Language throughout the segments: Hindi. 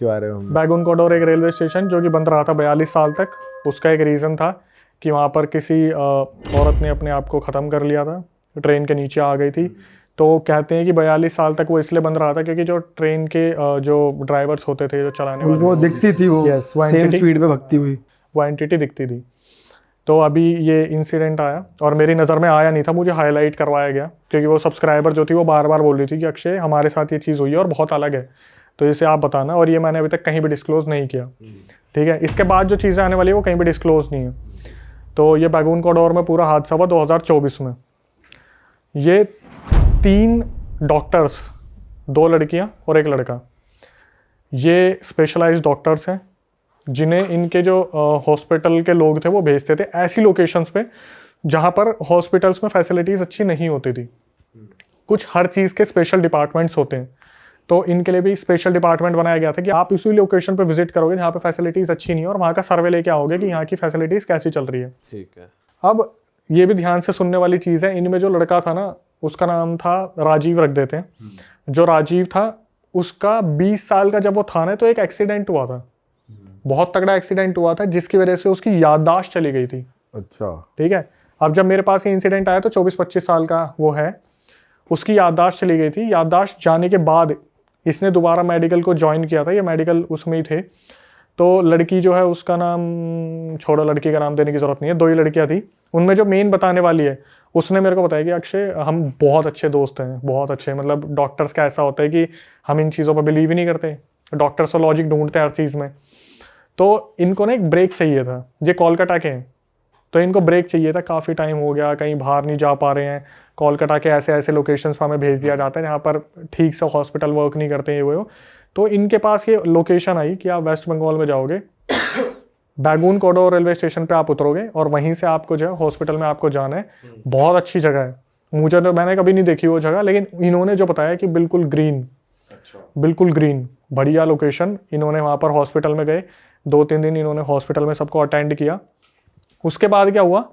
के बारे में। बैगुन कोडोर एक रेलवे स्टेशन जो कि बंद रहा था 42 साल तक। उसका एक रीज़न था कि वहाँ पर किसी औरत ने अपने आप को ख़त्म कर लिया था, ट्रेन के नीचे आ गई थी। तो कहते हैं कि 42 साल तक वो इसलिए बंद रहा था क्योंकि जो ट्रेन के जो ड्राइवर्स होते थे, जो चलाने वाले, उनको दिखती थी वो सेम स्पीड पे भगती हुई, वो एंटिटी दिखती थी। तो अभी ये इंसिडेंट आया और मेरी नज़र में आया नहीं था, मुझे हाईलाइट करवाया गया क्योंकि वो सब्सक्राइबर जो थी वो बार बार बोल रही थी कि अक्षय हमारे साथ ये चीज़ हुई है और बहुत अलग है, तो इसे आप बताना। और ये मैंने अभी तक कहीं भी डिस्क्लोज़ नहीं किया, ठीक है। इसके बाद जो चीज़ें आने वाली है वो कहीं भी डिस्क्लोज़ नहीं है। तो ये बैगुन कोडोर में पूरा हादसा हुआ 2024 में। ये 3 डॉक्टर्स, 2 लड़कियां और 1 लड़का, ये स्पेशलाइज्ड डॉक्टर्स हैं जिन्हें इनके जो हॉस्पिटल के लोग थे वो भेजते थे ऐसी लोकेशंस पे जहाँ पर हॉस्पिटल्स में फैसिलिटीज़ अच्छी नहीं होती थी। कुछ हर चीज़ के स्पेशल डिपार्टमेंट्स होते हैं, तो इनके लिए भी स्पेशल डिपार्टमेंट बनाया गया था कि आप इसी लोकेशन पे विजिट करोगे जहाँ पे फैसिलिटीज़ अच्छी नहीं है और वहाँ का सर्वे लेके आओगे कि यहाँ की फैसिलिटीज़ कैसी चल रही है। ठीक है। अब ये भी ध्यान से सुनने वाली चीज़ है, इनमें जो लड़का था ना उसका नाम था राजीव रख देते हैं। जो राजीव था उसका 20 साल का जब वो था ना तो एक एक्सीडेंट हुआ था, बहुत तगड़ा एक्सीडेंट हुआ था जिसकी वजह से उसकी याददाश्त चली गई थी। अच्छा, ठीक है। अब जब मेरे पास ये इंसिडेंट आया तो 24-25 साल का वो है, उसकी याददाश्त चली गई थी। याददाश्त जाने के बाद इसने दोबारा मेडिकल को ज्वाइन किया था, ये मेडिकल उसमें ही थे। तो लड़की जो है उसका नाम छोड़ो, लड़की का नाम देने की ज़रूरत नहीं है, 2 ही लड़कियां थी। उनमें जो मेन बताने वाली है उसने मेरे को बताया कि अक्षय हम बहुत अच्छे दोस्त हैं, बहुत अच्छे, मतलब डॉक्टर्स का ऐसा होता है कि हम इन चीज़ों पर बिलीव ही नहीं करते, डॉक्टर्स तो लॉजिक ढूंढते हैं हर चीज़ में। तो इनको ना एक ब्रेक चाहिए था, ये कोलकाता के हैं, तो इनको ब्रेक चाहिए था। काफ़ी टाइम हो गया, कहीं बाहर नहीं जा पा रहे हैं, कोलकाता के ऐसे ऐसे लोकेशंस पर हमें भेज दिया जाता है जहाँ पर ठीक से हॉस्पिटल वर्क नहीं करते हैं वो। तो इनके पास ये लोकेशन आई कि आप वेस्ट बंगाल में जाओगे, बैगुन कोडोर रेलवे स्टेशन पे आप उतरोगे और वहीं से आपको जो है हॉस्पिटल में आपको जाना है। बहुत अच्छी जगह है, मुझे तो मैंने कभी नहीं देखी वो जगह, लेकिन इन्होंने जो बताया कि बिल्कुल ग्रीन, बिल्कुल ग्रीन, बढ़िया लोकेशन। इन्होंने वहाँ पर हॉस्पिटल में गए, 2-3 दिन इन्होंने हॉस्पिटल में सबको अटेंड किया। उसके बाद क्या हुआ,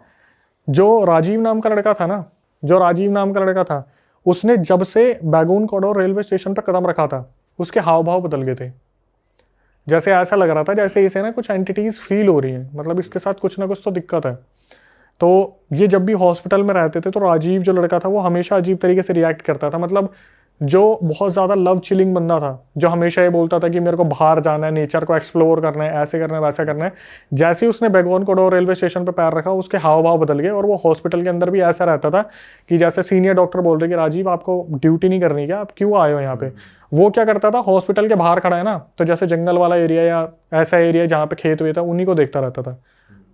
जो राजीव नाम का लड़का था ना, जो राजीव नाम का लड़का था, उसने जब से बैगुन कोडोर रेलवे स्टेशन पर कदम रखा था उसके हाव भाव बदल गए थे। जैसे ऐसा लग रहा था जैसे इसे ना कुछ एंटिटीज फील हो रही हैं, मतलब इसके साथ कुछ ना कुछ तो दिक्कत है। तो ये जब भी हॉस्पिटल में रहते थे तो राजीव जो लड़का था वो हमेशा अजीब तरीके से रिएक्ट करता था। मतलब जो बहुत ज़्यादा लव चिलिंग बंदा था, जो हमेशा ये बोलता था कि मेरे को बाहर जाना है, नेचर को एक्सप्लोर करना है, ऐसे करना है, वैसा करना है। जैसे ही उसने बैगुन कोडोर रेलवे स्टेशन पे पैर रखा उसके हाव भाव बदल गए और वो हॉस्पिटल के अंदर भी ऐसा रहता था कि जैसे सीनियर डॉक्टर बोल रहे कि राजीव आपको ड्यूटी नहीं करनी क्या, आप क्यों आए हो यहाँ पे। वो क्या करता था, हॉस्पिटल के बाहर खड़ा है ना, तो जैसे जंगल वाला एरिया या ऐसा एरिया जहाँ पे खेत हुए था उन्हीं को देखता रहता था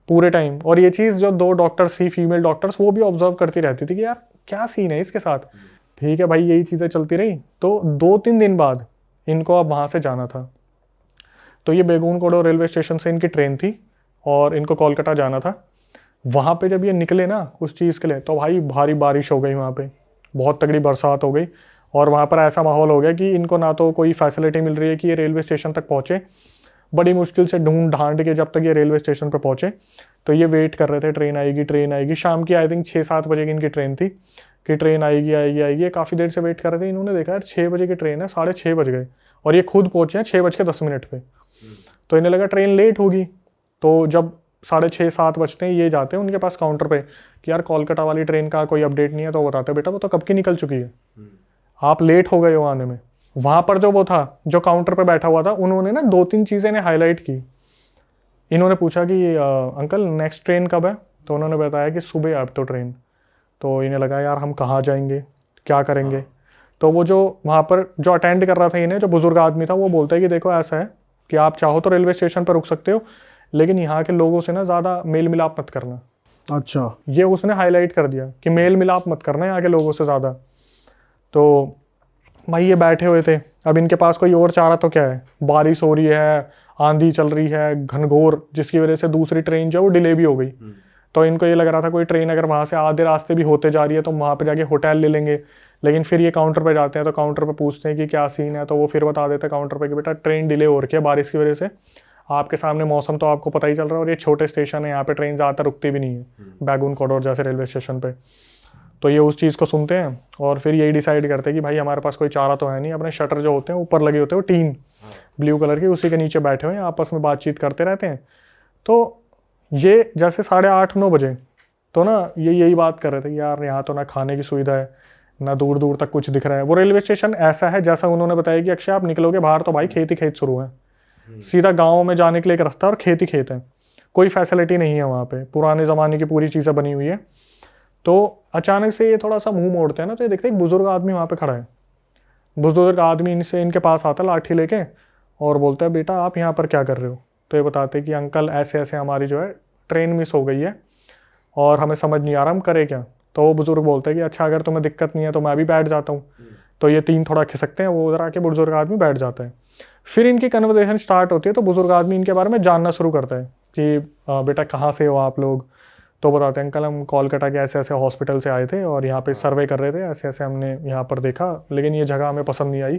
पूरे टाइम। और ये चीज़ जो 2 डॉक्टर्स थी, फीमेल डॉक्टर्स, वो भी ऑब्जर्व करती रहती थी कि यार क्या सीन है इसके साथ। ठीक है भाई, यही चीज़ें चलती रही। तो 2-3 दिन बाद इनको अब वहाँ से जाना था। तो ये बैगुन कोडोर रेलवे स्टेशन से इनकी ट्रेन थी और इनको कोलकाता जाना था। वहाँ पे जब ये निकले ना उस चीज़ के लिए, तो भाई भारी बारिश हो गई वहाँ पे, बहुत तगड़ी बरसात हो गई। और वहाँ पर ऐसा माहौल हो गया कि इनको ना तो कोई फैसिलिटी मिल रही है कि ये रेलवे स्टेशन तक पहुँचे। बड़ी मुश्किल से ढूंढ ढांड के जब तक ये रेलवे स्टेशन पर पहुँचे तो ये वेट कर रहे थे, ट्रेन आएगी, ट्रेन आएगी। शाम की आई थिंक 6-7 बजे की इनकी ट्रेन थी कि ट्रेन आएगी आएगी आएगी। काफ़ी देर से वेट कर रहे थे। इन्होंने देखा यार 6 बजे की ट्रेन है, 6:30 बज गए और ये खुद पहुँचे हैं 6:10 पे। तो इन्हें लगा ट्रेन लेट होगी। तो जब 6:30-7 बजते हैं ये जाते हैं उनके पास काउंटर पे कि यार कोलकाता वाली ट्रेन का कोई अपडेट नहीं है। तो बताते बेटा वो तो कब की निकल चुकी है, आप लेट हो गए हो आने में। वहाँ पर जो वो था जो काउंटर पे बैठा हुआ था, उन्होंने ना 2-3 चीज़ें ने हाईलाइट की। इन्होंने पूछा कि अंकल नेक्स्ट ट्रेन कब है, तो उन्होंने बताया कि सुबह है अब तो ट्रेन। तो इन्हें लगा यार हम कहाँ जाएंगे, क्या करेंगे। तो वो जो वहाँ पर जो अटेंड कर रहा था इन्हें, जो बुजुर्ग आदमी था, वो बोलता है कि देखो ऐसा है कि आप चाहो तो रेलवे स्टेशन पर रुक सकते हो, लेकिन यहाँ के लोगों से ना ज़्यादा मेल मिलाप मत करना। अच्छा, ये उसने हाईलाइट कर दिया कि मेल मिलाप मत करना यहाँ के लोगों से ज़्यादा। तो भाई ये बैठे हुए थे, अब इनके पास कोई और चारा तो क्या है, बारिश हो रही है, आंधी चल रही है घनघोर, जिसकी वजह से दूसरी ट्रेन जो है वो डिले भी हो गई। तो इनको ये लग रहा था कोई ट्रेन अगर वहाँ से आधे रास्ते भी होते जा रही है तो वहाँ पे जाके होटल ले लेंगे। लेकिन फिर ये काउंटर पे जाते हैं तो काउंटर पे पूछते हैं कि क्या सीन है, तो वो फिर बता देते हैं काउंटर पे कि बेटा ट्रेन डिले हो रही है बारिश की वजह से, आपके सामने मौसम तो आपको पता ही चल रहा है और ये छोटे स्टेशन है, यहाँ पे ट्रेन ज़्यादातर रुकती भी नहीं है बैगुन कोडोर जैसे रेलवे स्टेशन पे। तो ये उस चीज़ को सुनते हैं और फिर यही डिसाइड करते हैं कि भाई हमारे पास कोई चारा तो है नहीं, अपने शटर जो होते हैं ऊपर लगे होते हैं वो टीन ब्लू कलर की, उसी के नीचे बैठे हुए हैं, आपस में बातचीत करते रहते हैं। तो ये जैसे 8:30-9 बजे तो ना ये यही बात कर रहे थे, यार यहाँ तो ना खाने की सुविधा है, ना दूर दूर तक कुछ दिख रहा है। वो रेलवे स्टेशन ऐसा है जैसा उन्होंने बताया कि अक्षय आप निकलोगे बाहर तो भाई खेत ही खेत शुरू है, सीधा गाँव में जाने के लिए एक रास्ता और खेत ही खेत है, कोई फैसिलिटी नहीं है वहाँ पे, पुराने ज़माने की पूरी चीज़ें बनी हुई है। तो अचानक से ये थोड़ा सा मुंह मोड़ते हैं ना, तो ये देखते हैं एक बुजुर्ग आदमी वहाँ पे खड़ा है। बुजुर्ग आदमी इनके पास आता लाठी लेके और बोलता है, बेटा आप यहाँ पर क्या कर रहे हो? तो ये बताते हैं कि अंकल ऐसे ऐसे हमारी जो है ट्रेन मिस हो गई है और हमें समझ नहीं आ रहा हम करें क्या। तो वो बुजुर्ग बोलते हैं कि अच्छा अगर तुम्हें दिक्कत नहीं है तो मैं भी बैठ जाता हूँ। तो ये तीन थोड़ा खिसकते हैं, वो उधर आके बुजुर्ग आदमी बैठ जाता है। फिर इनकी कन्वर्सेशन स्टार्ट होती है, तो बुजुर्ग आदमी इनके बारे में जानना शुरू करता है कि बेटा कहाँ से हो आप लोग? तो बताते हैं अंकल हम कोलकाता के ऐसे ऐसे हॉस्पिटल से आए थे और यहाँ पे सर्वे कर रहे थे, ऐसे ऐसे हमने यहाँ पर देखा, लेकिन ये जगह हमें पसंद नहीं आई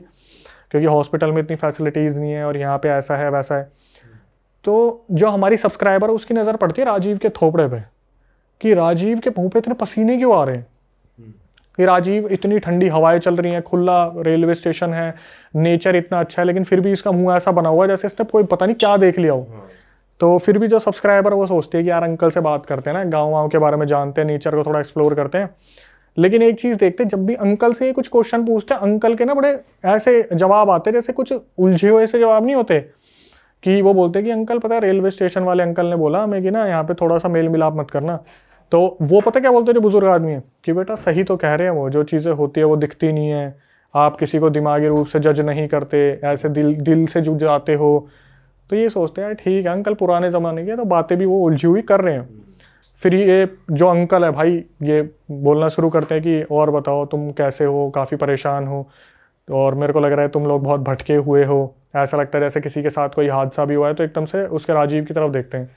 क्योंकि हॉस्पिटल में इतनी फैसिलिटीज़ नहीं है और यहाँ पे ऐसा है वैसा है। तो जो हमारी सब्सक्राइबर है उसकी नज़र पड़ती है राजीव के थोपड़े पे कि राजीव के मुंह पे इतने पसीने क्यों आ रहे हैं, कि राजीव इतनी ठंडी हवाएं चल रही हैं, खुला रेलवे स्टेशन है, नेचर इतना अच्छा है, लेकिन फिर भी इसका मुंह ऐसा बना हुआ है जैसे इसने कोई पता नहीं क्या देख लिया हो। तो फिर भी जो सब्सक्राइबर वो सोचते हैं कि यार अंकल से बात करते हैं ना, गाँव के बारे में जानते हैं, नेचर को थोड़ा एक्सप्लोर करते हैं। लेकिन एक चीज़ देखते हैं, जब भी अंकल से कुछ क्वेश्चन पूछते हैं, अंकल के ना बड़े ऐसे जवाब आते हैं जैसे कुछ उलझे हुए से जवाब नहीं होते, कि वो बोलते हैं कि अंकल पता है रेलवे स्टेशन वाले अंकल ने बोला हमें कि ना यहाँ पे थोड़ा सा मेल मिलाप मत करना। तो वो पता क्या बोलते हैं जो बुजुर्ग आदमी है कि बेटा सही तो कह रहे हैं, वो जो चीज़ें होती है वो दिखती नहीं है, आप किसी को दिमागी रूप से जज नहीं करते, ऐसे दिल से जुझ जाते हो। तो ये सोचते हैं ठीक है अंकल पुराने ज़माने के, तो बातें भी वो उलझी हुई कर रहे हैं। फिर ये जो अंकल है भाई ये बोलना शुरू करते हैं कि और बताओ तुम कैसे हो, काफ़ी परेशान हो और मेरे को लग रहा है तुम लोग बहुत भटके हुए हो, ऐसा लगता है जैसे किसी के साथ कोई हादसा भी हुआ है। तो एकदम से उसके राजीव की तरफ देखते हैं।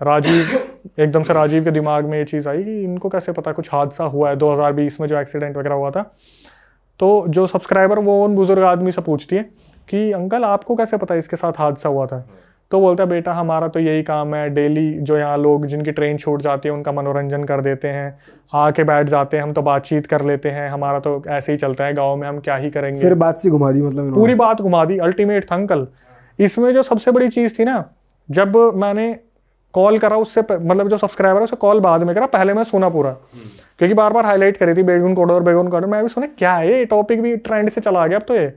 राजीव एकदम से राजीव के दिमाग में ये चीज़ आई कि इनको कैसे पता कुछ हादसा हुआ है 2020 में जो एक्सीडेंट वगैरह हुआ था। तो जो सब्सक्राइबर वो उन बुजुर्ग आदमी से पूछती है कि अंकल आपको कैसे पता इसके साथ हादसा हुआ था? तो बोलता है बेटा हमारा तो यही काम है, डेली जो यहाँ लोग जिनकी ट्रेन छूट जाती है उनका मनोरंजन कर देते हैं, आके बैठ जाते हैं, हम तो बातचीत कर लेते हैं, हमारा तो ऐसे ही चलता है गाँव में, हम क्या ही करेंगे। फिर बात सी घुमा दी, मतलब पूरी बात घुमा दी, अल्टीमेट था अंकल। इसमें जो सबसे बड़ी चीज़ थी ना, जब मैंने कॉल करा उससे मतलब जो सब्सक्राइबर है उससे कॉल बाद में करा, पहले मैं सुना पूरा क्योंकि बार बार हाईलाइट करी थी बेगुन कोडोर बेगुन कोडोर, मैं भी सुना क्या है ये टॉपिक भी ट्रेंड से चला गया अब तो ये।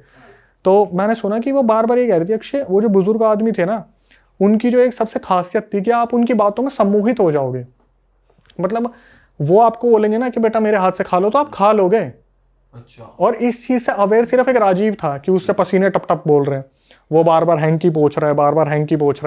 तो मैंने सुना कि वो बार बार ये कह रही थी अक्षय वो जो बुजुर्ग आदमी थे ना उनकी जो एक सबसे खासियत थी कि आप उनकी बातों में सम्मोहित हो जाओगे। मतलब वो आपको बोलेंगे ना कि बेटा मेरे हाथ से खा लो तो आप खा लोगे। अच्छा। और इस चीज से अवेयर सिर्फ एक राजीव था कि उसके पसीने टप टप बोल रहे हैं, वो बार बार हैंकी पोंछ रहा है, बार बार हैंकी पोंछ रहा है।